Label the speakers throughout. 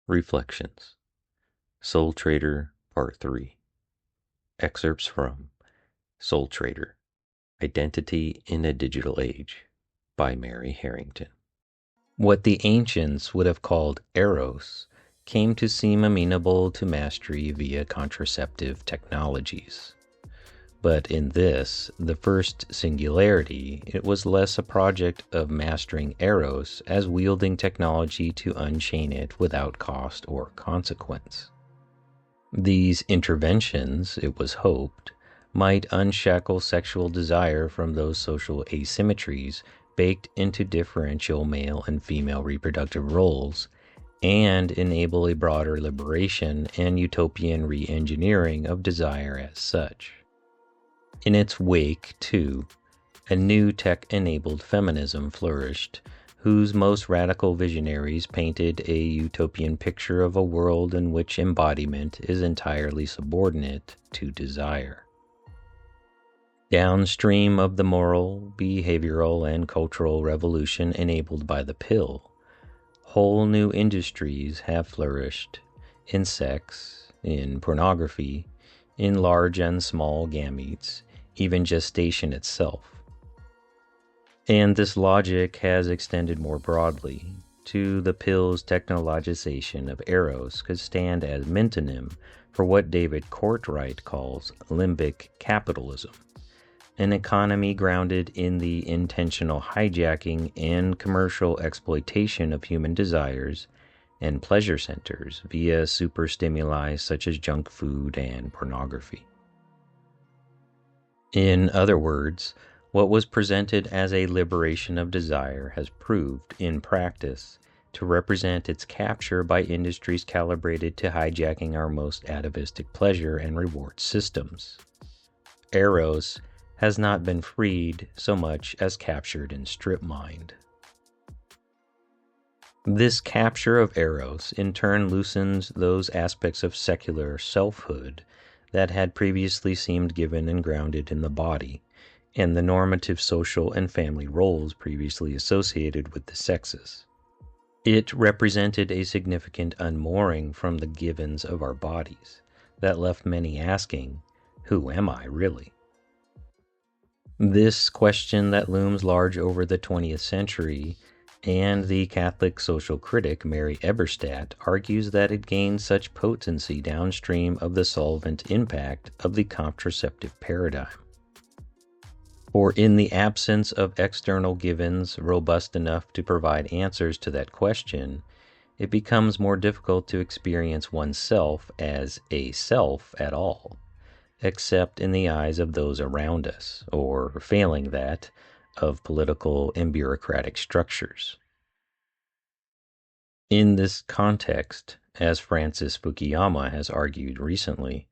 Speaker 1: Reflections. Soul Trader, Part 3. Excerpts from Soul Trader, Identity in a Digital Age by Mary Harrington. What the ancients would have called eros came to seem amenable to mastery via contraceptive technologies. But in this, the first singularity, it was less a project of mastering eros as wielding technology to unchain it without cost or consequence. These interventions, it was hoped, might unshackle sexual desire from those social asymmetries baked into differential male and female reproductive roles, and enable a broader liberation and utopian re-engineering of desire as such. In its wake, too, a new tech-enabled feminism flourished, whose most radical visionaries painted a utopian picture of a world in which embodiment is entirely subordinate to desire. Downstream of the moral, behavioral, and cultural revolution enabled by the pill, whole new industries have flourished in sex, in pornography, in large and small gametes, even gestation itself. And this logic has extended more broadly to the pill's technologization of eros could stand as mentonym for what David Courtwright calls limbic capitalism, an economy grounded in the intentional hijacking and commercial exploitation of human desires and pleasure centers via superstimuli such as junk food and pornography. In other words, what was presented as a liberation of desire has proved, in practice, to represent its capture by industries calibrated to hijacking our most atavistic pleasure and reward systems. Eros has not been freed so much as captured and strip-mined. This capture of eros in turn loosens those aspects of secular selfhood that had previously seemed given and grounded in the body, and the normative social and family roles previously associated with the sexes. It represented a significant unmooring from the givens of our bodies that left many asking, "Who am I really?" This question that looms large over the 20th century, and the Catholic social critic Mary Eberstadt argues that it gained such potency downstream of the solvent impact of the contraceptive paradigm. For in the absence of external givens robust enough to provide answers to that question, it becomes more difficult to experience oneself as a self at all, except in the eyes of those around us, or, failing that, of political and bureaucratic structures. In this context, as Francis Fukuyama has argued recently,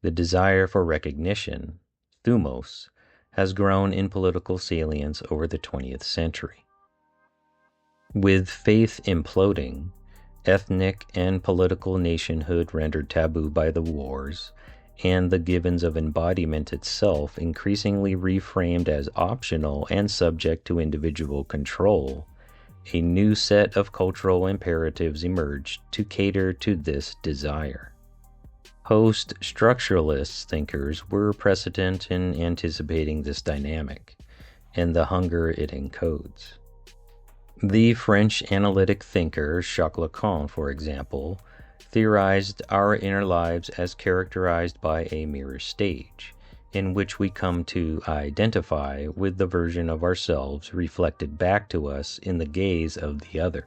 Speaker 1: the desire for recognition, thumos, has grown in political salience over the 20th century. With faith imploding, ethnic and political nationhood rendered taboo by the wars, and the givens of embodiment itself increasingly reframed as optional and subject to individual control, a new set of cultural imperatives emerged to cater to this desire. Post-structuralist thinkers were precedent in anticipating this dynamic and the hunger it encodes. The French analytic thinker Jacques Lacan, for example, theorized our inner lives as characterized by a mirror stage, in which we come to identify with the version of ourselves reflected back to us in the gaze of the other,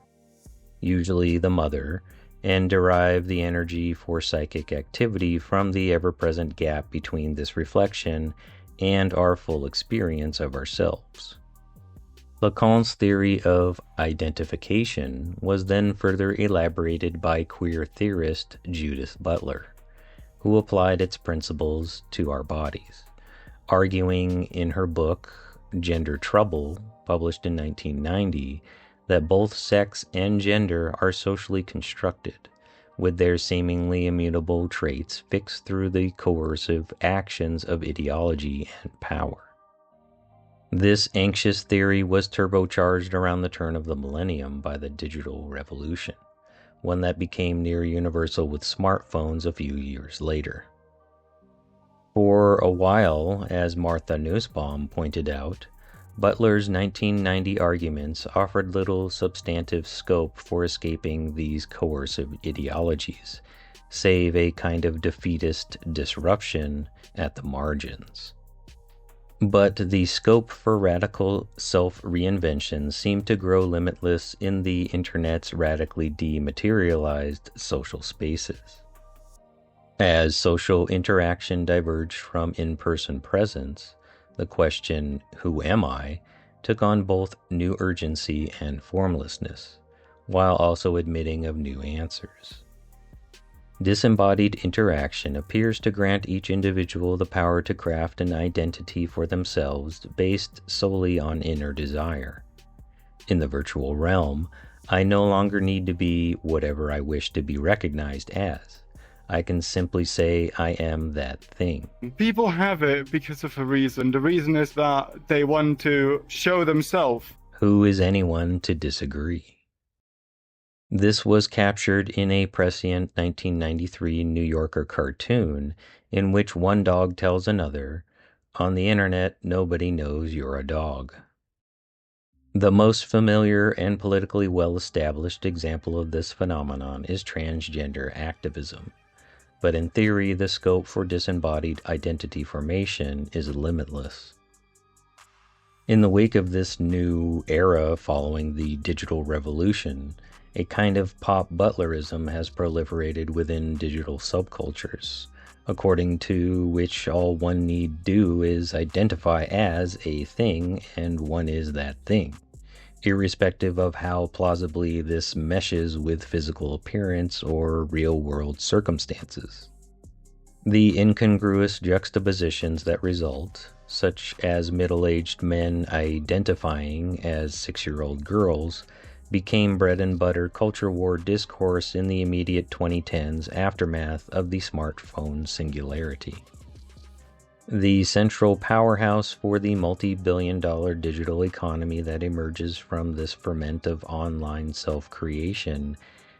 Speaker 1: usually the mother, and derive the energy for psychic activity from the ever-present gap between this reflection and our full experience of ourselves. Lacan's theory of identification was then further elaborated by queer theorist Judith Butler, who applied its principles to our bodies, arguing in her book Gender Trouble, published in 1990, that both sex and gender are socially constructed, with their seemingly immutable traits fixed through the coercive actions of ideology and power. This anxious theory was turbocharged around the turn of the millennium by the digital revolution, one that became near universal with smartphones a few years later. For a while, as Martha Nussbaum pointed out, Butler's 1990 arguments offered little substantive scope for escaping these coercive ideologies, save a kind of defeatist disruption at the margins. But the scope for radical self-reinvention seemed to grow limitless in the Internet's radically dematerialized social spaces. As social interaction diverged from in-person presence, the question, "Who am I?" took on both new urgency and formlessness, while also admitting of new answers. Disembodied interaction appears to grant each individual the power to craft an identity for themselves based solely on inner desire. In the virtual realm, I no longer need to be whatever I wish to be recognized as. I can simply say I am that thing.
Speaker 2: People have it because of a reason. The reason is that they want to show themselves.
Speaker 1: Who is anyone to disagree? This was captured in a prescient 1993 New Yorker cartoon in which one dog tells another, "On the internet, nobody knows you're a dog." The most familiar and politically well-established example of this phenomenon is transgender activism. But in theory, the scope for disembodied identity formation is limitless. In the wake of this new era following the digital revolution, a kind of pop butlerism has proliferated within digital subcultures, according to which all one need do is identify as a thing and one is that thing, irrespective of how plausibly this meshes with physical appearance or real-world circumstances. The incongruous juxtapositions that result, such as middle-aged men identifying as 6-year-old girls, became bread-and-butter culture war discourse in the immediate 2010s aftermath of the smartphone singularity. The central powerhouse for the multi-billion-dollar digital economy that emerges from this ferment of online self-creation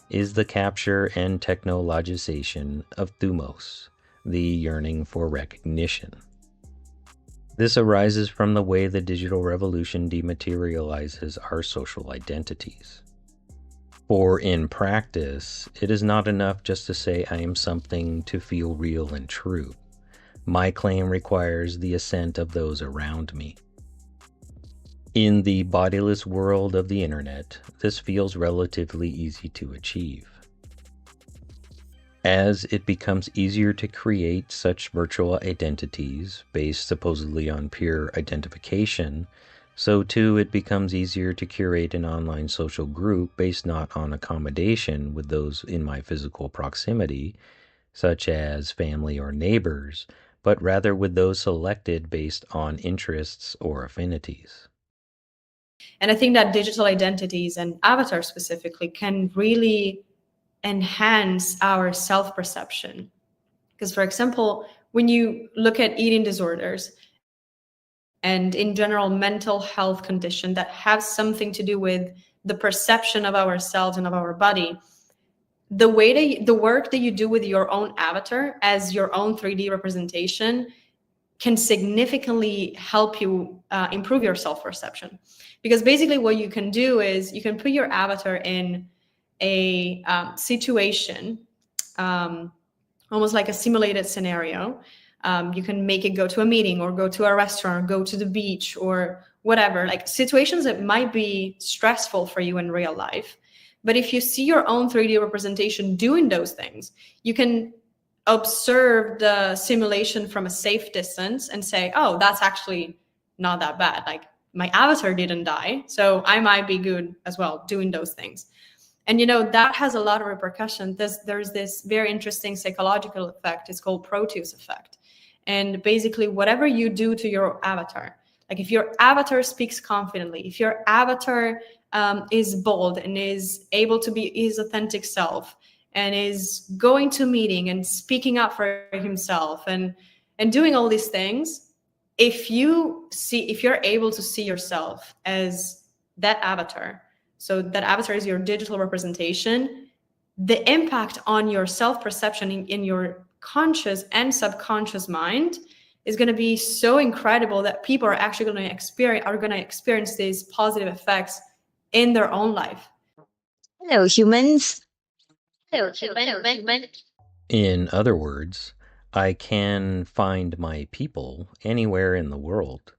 Speaker 1: is the capture and technologization of thumos, the yearning for recognition. This arises from the way the digital revolution dematerializes our social identities. For in practice, it is not enough just to say I am something to feel real and true. My claim requires the assent of those around me. In the bodiless world of the internet, this feels relatively easy to achieve. As it becomes easier to create such virtual identities based supposedly on peer identification, so too it becomes easier to curate an online social group based not on accommodation with those in my physical proximity, such as family or neighbors, but rather with those selected based on interests or affinities.
Speaker 3: And I think that digital identities and avatars specifically can really enhance our self-perception. Because, for example, when you look at eating disorders and in general mental health condition that have something to do with the perception of ourselves and of our body, the work that you do with your own avatar as your own 3D representation can significantly help you improve your self-perception. Because basically what you can do is you can put your avatar in a situation, almost like a simulated scenario. You can make it go to a meeting or go to a restaurant or go to the beach or whatever, like situations that might be stressful for you in real life. But if you see your own 3D representation doing those things, you can observe the simulation from a safe distance and say, oh, that's actually not that bad. Like my avatar didn't die, so I might be good as well doing those things. And that has a lot of repercussions. There's this very interesting psychological effect. It's called Proteus effect. And basically whatever you do to your avatar, like if your avatar speaks confidently, if your avatar is bold and is able to be his authentic self and is going to meeting and speaking up for himself and doing all these things, if you're able to see yourself as that avatar, so that avatar is your digital representation, the impact on your self-perception in your conscious and subconscious mind is going to be so incredible that people are actually going to experience these positive effects in their own life.
Speaker 4: Hello, humans.
Speaker 1: In other words, I can find my people anywhere in the world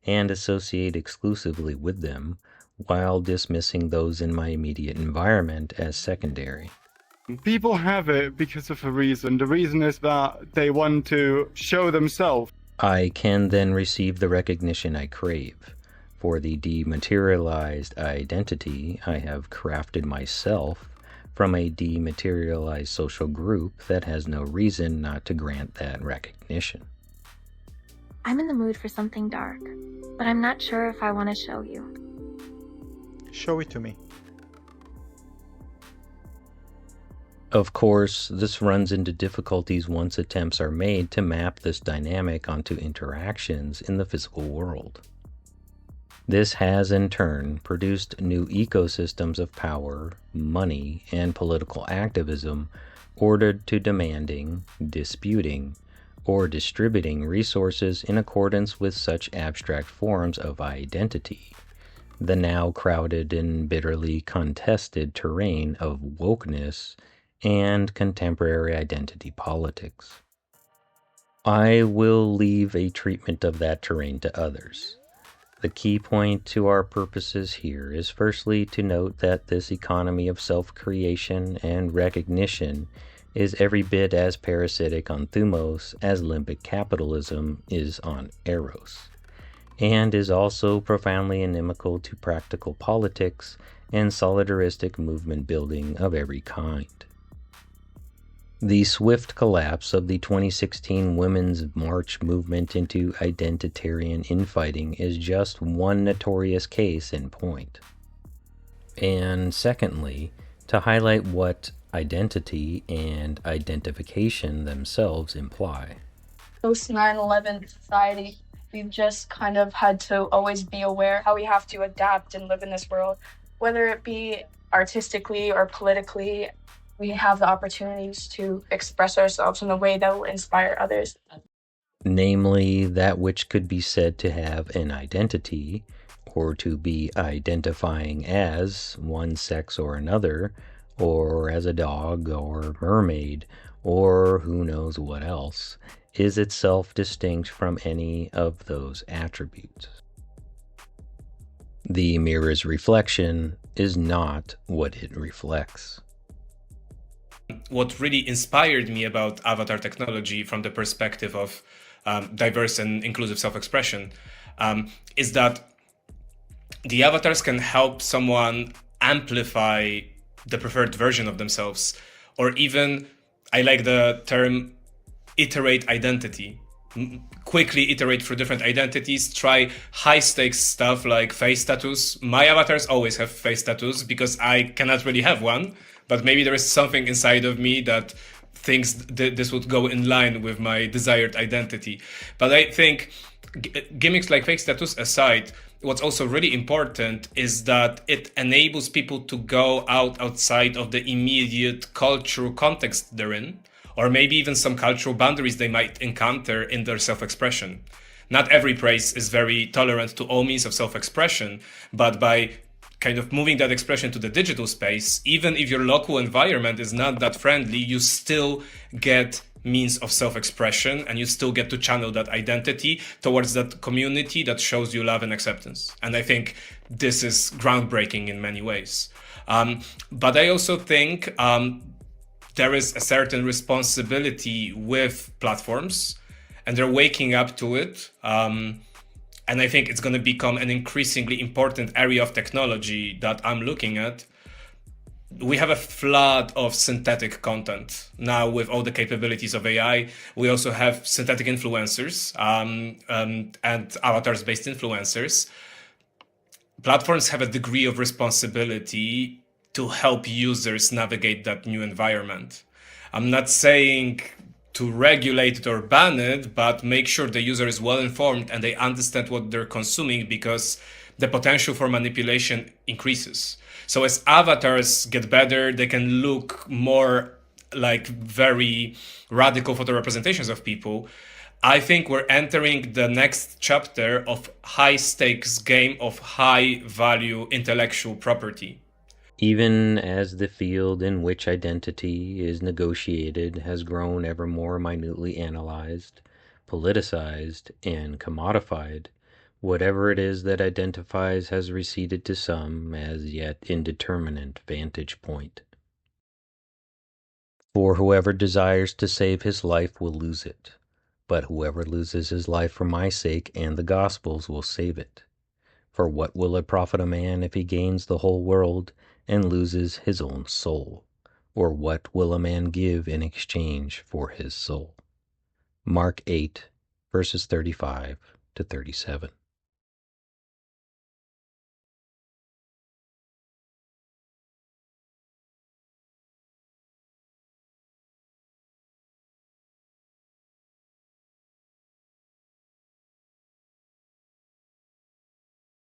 Speaker 1: and associate exclusively with them while dismissing those in my immediate environment as secondary.
Speaker 2: People have it because of a reason. The reason is that they want to show themselves.
Speaker 1: I can then receive the recognition I crave for the dematerialized identity I have crafted myself from a dematerialized social group that has no reason not to grant that recognition.
Speaker 5: I'm in the mood for something dark, but I'm not sure if I want to show you.
Speaker 6: Show it to me.
Speaker 1: Of course, this runs into difficulties once attempts are made to map this dynamic onto interactions in the physical world. This has in turn produced new ecosystems of power, money, and political activism ordered to demanding, disputing, or distributing resources in accordance with such abstract forms of identity, the now crowded and bitterly contested terrain of wokeness and contemporary identity politics. I will leave a treatment of that terrain to others. The key point to our purposes here is firstly to note that this economy of self-creation and recognition is every bit as parasitic on thumos as limbic capitalism is on eros, and is also profoundly inimical to practical politics and solidaristic movement building of every kind. The swift collapse of the 2016 Women's March movement into identitarian infighting is just one notorious case in point. And secondly, to highlight what identity and identification themselves imply.
Speaker 7: Post 9/11 society, we've just kind of had to always be aware how we have to adapt and live in this world, whether it be artistically or politically. We have the opportunities to express ourselves in a way that will inspire others.
Speaker 1: Namely, that which could be said to have an identity, or to be identifying as one sex or another, or as a dog or mermaid, or who knows what else, is itself distinct from any of those attributes. The mirror's reflection is not what it reflects.
Speaker 8: What really inspired me about avatar technology from the perspective of diverse and inclusive self-expression is that the avatars can help someone amplify the preferred version of themselves, or even, I like the term, iterate identity. Quickly iterate through different identities, try high-stakes stuff like face tattoos. My avatars always have face tattoos because I cannot really have one, but maybe there is something inside of me that thinks this would go in line with my desired identity. But I think gimmicks like face tattoos aside, what's also really important is that it enables people to go outside of the immediate cultural context they're in, or maybe even some cultural boundaries they might encounter in their self-expression. Not every place is very tolerant to all means of self-expression, but by kind of moving that expression to the digital space, even if your local environment is not that friendly, you still get means of self-expression and you still get to channel that identity towards that community that shows you love and acceptance. And I think this is groundbreaking in many ways. But I also think there is a certain responsibility with platforms, and they're waking up to it. And I think it's going to become an increasingly important area of technology that I'm looking at. We have a flood of synthetic content now with all the capabilities of AI. We also have synthetic influencers and avatars-based influencers. Platforms have a degree of responsibility to help users navigate that new environment. I'm not saying to regulate it or ban it, but make sure the user is well informed and they understand what they're consuming, because the potential for manipulation increases. So as avatars get better, they can look more like very radical photo representations of people. I think we're entering the next chapter of high stakes game of high value intellectual property.
Speaker 1: Even as the field in which identity is negotiated has grown ever more minutely analyzed, politicized, and commodified, whatever it is that identifies has receded to some as yet indeterminate vantage point. For whoever desires to save his life will lose it, but whoever loses his life for my sake and the gospel's will save it. For what will it profit a man if he gains the whole world and loses his own soul? Or what will a man give in exchange for his soul? Mark 8, verses 35 to 37.